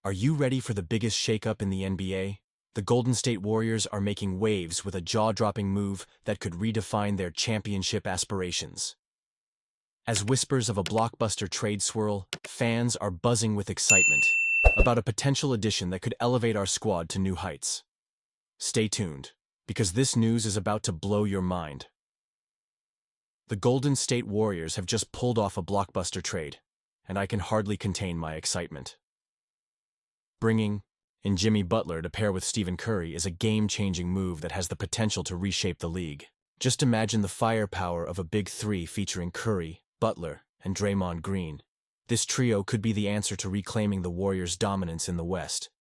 Are you ready for the biggest shakeup in the NBA? The Golden State Warriors are making waves with a jaw-dropping move that could redefine their championship aspirations. As whispers of a blockbuster trade swirl, fans are buzzing with excitement about a potential addition that could elevate our squad to new heights. Stay tuned, because this news is about to blow your mind. The Golden State Warriors have just pulled off a blockbuster trade, and I can hardly contain my excitement. Bringing in Jimmy Butler to pair with Stephen Curry is a game-changing move that has the potential to reshape the league. Just imagine the firepower of a big three featuring Curry, Butler, and Draymond Green. This trio could be the answer to reclaiming the Warriors' dominance in the West.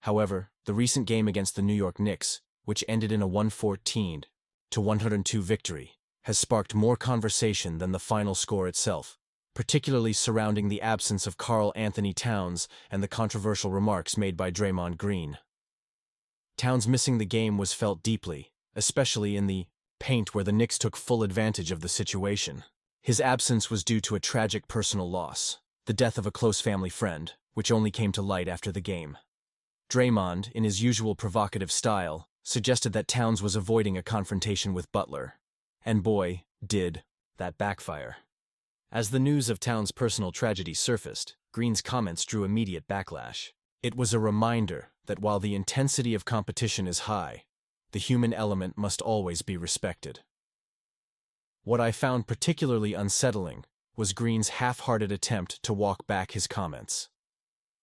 However, the recent game against the New York Knicks, which ended in a 114-102 victory, has sparked more conversation than the final score itself, particularly surrounding the absence of Karl Anthony Towns and the controversial remarks made by Draymond Green. Towns missing the game was felt deeply, especially in the paint where the Knicks took full advantage of the situation. His absence was due to a tragic personal loss, the death of a close family friend, which only came to light after the game. Draymond, in his usual provocative style, suggested that Towns was avoiding a confrontation with Butler. And boy, did that backfire. As the news of Towns' personal tragedy surfaced, Green's comments drew immediate backlash. It was a reminder that while the intensity of competition is high, the human element must always be respected. What I found particularly unsettling was Green's half-hearted attempt to walk back his comments.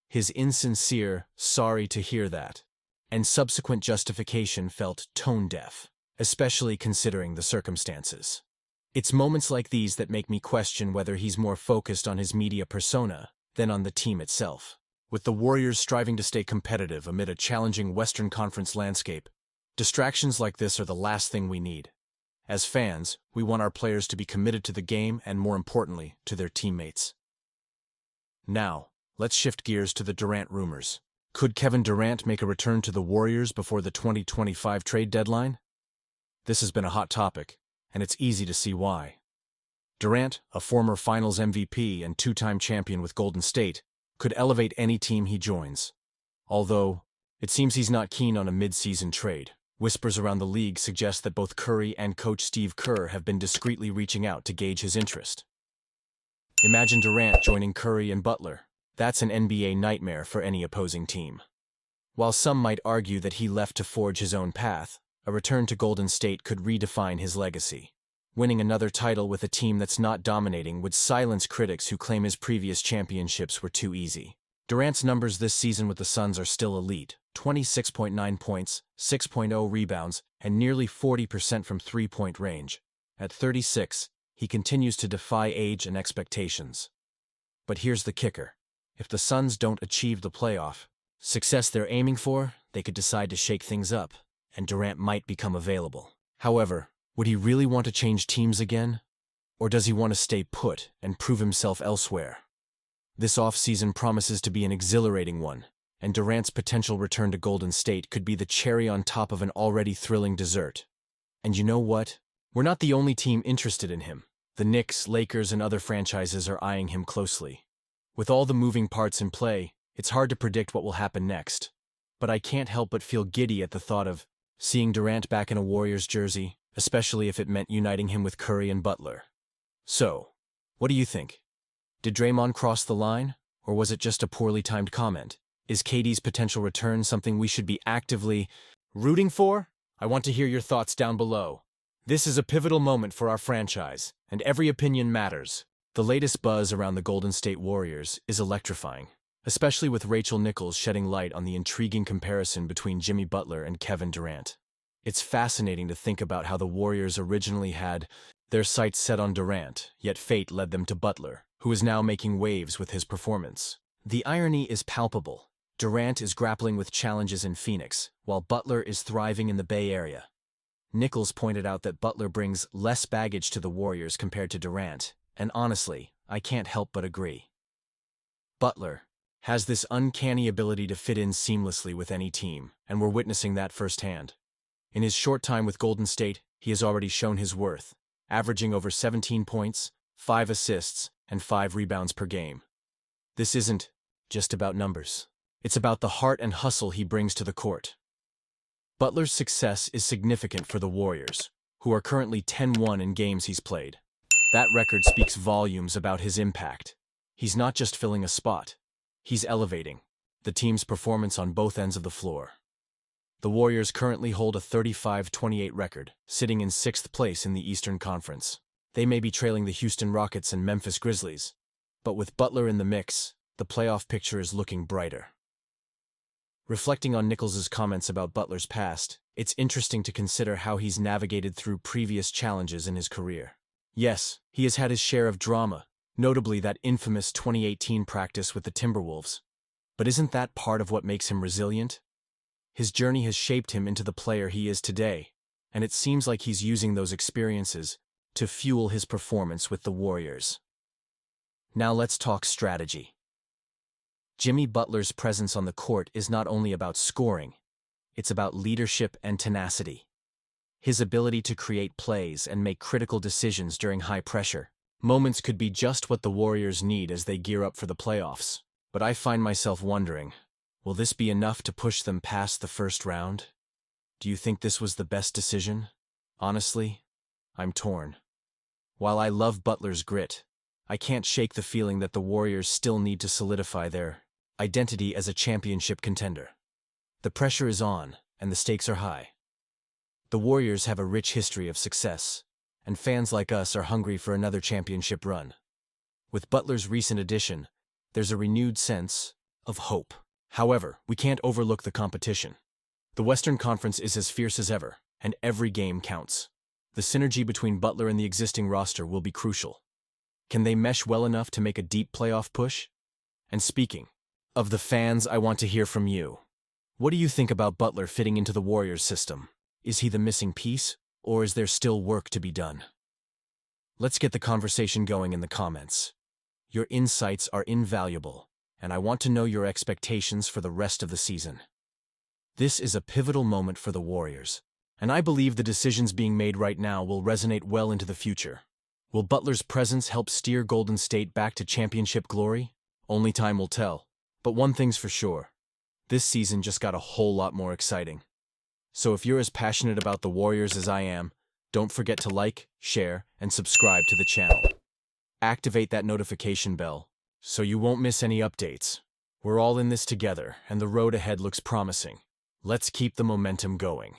His insincere, "sorry to hear that," and subsequent justification felt tone-deaf, especially considering the circumstances. It's moments like these that make me question whether he's more focused on his media persona than on the team itself. With the Warriors striving to stay competitive amid a challenging Western Conference landscape, distractions like this are the last thing we need. As fans, we want our players to be committed to the game and, more importantly, to their teammates. Now, let's shift gears to the Durant rumors. Could Kevin Durant make a return to the Warriors before the 2025 trade deadline? This has been a hot topic, and it's easy to see why. Durant, a former Finals MVP and two-time champion with Golden State, could elevate any team he joins. Although, it seems he's not keen on a mid-season trade. Whispers around the league suggest that both Curry and coach Steve Kerr have been discreetly reaching out to gauge his interest. Imagine Durant joining Curry and Butler. That's an NBA nightmare for any opposing team. While some might argue that he left to forge his own path, a return to Golden State could redefine his legacy. Winning another title with a team that's not dominating would silence critics who claim his previous championships were too easy. Durant's numbers this season with the Suns are still elite: 26.9 points, 6.0 rebounds, and nearly 40% from three-point range. At 36, he continues to defy age and expectations. But here's the kicker. If the Suns don't achieve the playoff success they're aiming for, they could decide to shake things up, and Durant might become available. However, would he really want to change teams again? Or does he want to stay put and prove himself elsewhere? This offseason promises to be an exhilarating one, and Durant's potential return to Golden State could be the cherry on top of an already thrilling dessert. And you know what? We're not the only team interested in him. The Knicks, Lakers, and other franchises are eyeing him closely. With all the moving parts in play, it's hard to predict what will happen next. But I can't help but feel giddy at the thought of seeing Durant back in a Warriors jersey, especially if it meant uniting him with Curry and Butler. So, what do you think? Did Draymond cross the line, or was it just a poorly timed comment? Is KD's potential return something we should be actively rooting for? I want to hear your thoughts down below. This is a pivotal moment for our franchise, and every opinion matters. The latest buzz around the Golden State Warriors is electrifying, especially with Rachel Nichols shedding light on the intriguing comparison between Jimmy Butler and Kevin Durant. It's fascinating to think about how the Warriors originally had their sights set on Durant, yet fate led them to Butler, who is now making waves with his performance. The irony is palpable. Durant is grappling with challenges in Phoenix, while Butler is thriving in the Bay Area. Nichols pointed out that Butler brings less baggage to the Warriors compared to Durant, and honestly, I can't help but agree. Butler has this uncanny ability to fit in seamlessly with any team, and we're witnessing that firsthand. In his short time with Golden State, he has already shown his worth, averaging over 17 points, 5 assists, and 5 rebounds per game. This isn't just about numbers. It's about the heart and hustle he brings to the court. Butler's success is significant for the Warriors, who are currently 10-1 in games he's played. That record speaks volumes about his impact. He's not just filling a spot. He's elevating the team's performance on both ends of the floor. The Warriors currently hold a 35-28 record, sitting in 6th place in the Eastern Conference. They may be trailing the Houston Rockets and Memphis Grizzlies, but with Butler in the mix, the playoff picture is looking brighter. Reflecting on Nichols's comments about Butler's past, it's interesting to consider how he's navigated through previous challenges in his career. Yes, he has had his share of drama, notably that infamous 2018 practice with the Timberwolves. But isn't that part of what makes him resilient? His journey has shaped him into the player he is today, and it seems like he's using those experiences to fuel his performance with the Warriors. Now let's talk strategy. Jimmy Butler's presence on the court is not only about scoring, it's about leadership and tenacity. His ability to create plays and make critical decisions during high pressure moments could be just what the Warriors need as they gear up for the playoffs. But I find myself wondering, will this be enough to push them past the first round? Do you think this was the best decision? Honestly, I'm torn. While I love Butler's grit, I can't shake the feeling that the Warriors still need to solidify their identity as a championship contender. The pressure is on, and the stakes are high. The Warriors have a rich history of success, and fans like us are hungry for another championship run. With Butler's recent addition, there's a renewed sense of hope. However, we can't overlook the competition. The Western Conference is as fierce as ever, and every game counts. The synergy between Butler and the existing roster will be crucial. Can they mesh well enough to make a deep playoff push? And speaking of the fans, I want to hear from you. What do you think about Butler fitting into the Warriors system? Is he the missing piece, or is there still work to be done? Let's get the conversation going in the comments. Your insights are invaluable, and I want to know your expectations for the rest of the season. This is a pivotal moment for the Warriors, and I believe the decisions being made right now will resonate well into the future. Will Butler's presence help steer Golden State back to championship glory? Only time will tell. But one thing's for sure, this season just got a whole lot more exciting. So if you're as passionate about the Warriors as I am, don't forget to like, share, and subscribe to the channel. Activate that notification bell so you won't miss any updates. We're all in this together, and the road ahead looks promising. Let's keep the momentum going.